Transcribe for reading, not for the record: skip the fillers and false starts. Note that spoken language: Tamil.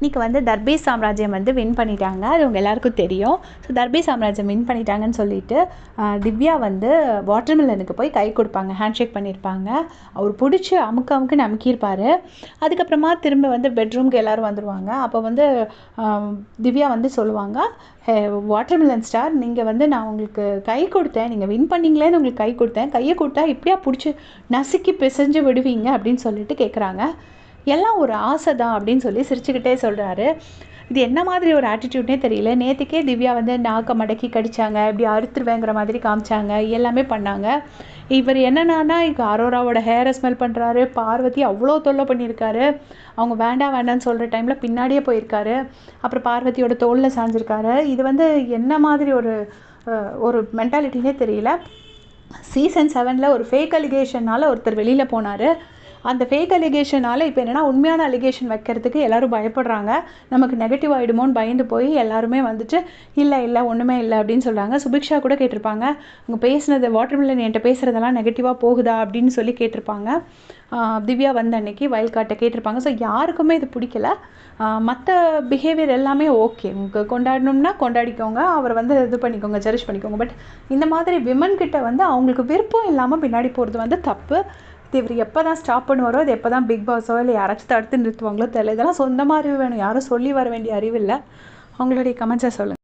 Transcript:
இன்றைக்கி வந்து தர்பி சாம்ராஜ்யம் வந்து வின் பண்ணிட்டாங்க. அது உங்கள் எல்லாருக்கும் தெரியும். ஸோ தர்பி சாம்ராஜ்யம் வின் பண்ணிட்டாங்கன்னு சொல்லிட்டு திவ்யா வந்து வாட்டர்மெலனுக்கு போய் கை கொடுப்பாங்க, ஹேண்ட்ஷேக் பண்ணியிருப்பாங்க. அவர் பிடிச்சி அமுக்குன்னு அமுக்கியிருப்பார். அதுக்கப்புறமா திரும்ப வந்து பெட்ரூம்க்கு எல்லோரும் வந்துடுவாங்க. அப்போ வந்து திவ்யா வந்து சொல்லுவாங்க, வாட்டர்மெலன் ஸ்டார், நீங்கள் வந்து நான் உங்களுக்கு கை கொடுத்தேன், நீங்கள் வின் பண்ணிங்களேன்னு உங்களுக்கு கை கொடுத்தேன், கையை கொடுத்தா இப்படியா பிடிச்சி நசுக்கி பிசைஞ்சு விடுவீங்க அப்படின்னு சொல்லிட்டு கேட்குறாங்க. எல்லாம் ஒரு ஆசை தான் அப்படின்னு சொல்லி சிரிச்சுக்கிட்டே சொல்கிறாரு. இது என்ன மாதிரி ஒரு ஆட்டிடியூட்னே தெரியல. நேற்றுக்கே திவ்யா வந்து நாக்கை மடக்கி கடித்தாங்க, இப்படி அறுத்துருவேங்கிற மாதிரி காமிச்சாங்க, எல்லாமே பண்ணாங்க. இவர் என்னன்னா இப்போ அரோராவோட ஹேரை ஸ்மெல் பண்ணுறாரு. பார்வதி அவ்வளோ தொல்லை பண்ணியிருக்காரு. அவங்க வேண்டான்னு சொல்கிற டைமில் பின்னாடியே போயிருக்காரு. அப்புறம் பார்வதியோட தோளில் சாஞ்சிருக்காரு. இது வந்து என்ன மாதிரி ஒரு மென்டாலிட்டினே தெரியல. சீசன் 7 ஒரு ஃபேக் அலிகேஷனால் ஒருத்தர் வெளியில் போனார். அந்த ஃபேக் அலிகேஷனால் இப்போ என்னென்னா உண்மையான அலிகேஷன் வைக்கிறதுக்கு எல்லோரும் பயப்படுறாங்க. நமக்கு நெகட்டிவ் ஆகிடுமோன்னு பயந்து போய் எல்லாருமே வந்துட்டு இல்லை ஒன்றுமே இல்லை அப்படின்னு சொல்கிறாங்க. சுபிக்ஷா கூட கேட்டிருப்பாங்க, அவங்க பேசுனது வாட்டர்மெலன் என்கிட்ட பேசுகிறதெல்லாம் நெகட்டிவாக போகுதா அப்படின்னு சொல்லி கேட்டிருப்பாங்க. திவ்யா வந்த அன்னைக்கு வயல் காட்டை கேட்டிருப்பாங்க. ஸோ யாருக்குமே இது பிடிக்கல. மற்ற பிஹேவியர் எல்லாமே ஓகே, உங்களுக்கு கொண்டாடணும்னா கொண்டாடிக்கோங்க, அவரை வந்து இது பண்ணிக்கோங்க, செரிஷ் பண்ணிக்கோங்க. பட் இந்த மாதிரி விமன் கிட்ட வந்து அவங்களுக்கு விருப்பம் இல்லாமல் பின்னாடி போகிறது வந்து தப்பு. இவர் எப்போ தான் ஸ்டாப் பண்ணுவாரோ, இது எப்போ தான் பிக் பாஸோ இல்லை யாராச்சும் தடுத்து நிறுத்துவாங்களோ தெரியல. இதெல்லாம் சொந்தமாக அறிவு வேணும், யாரும் சொல்லி வர வேண்டிய அறிவு இல்லை. அவங்களுடைய கமெண்ட்ஸை சொல்லுங்கள்.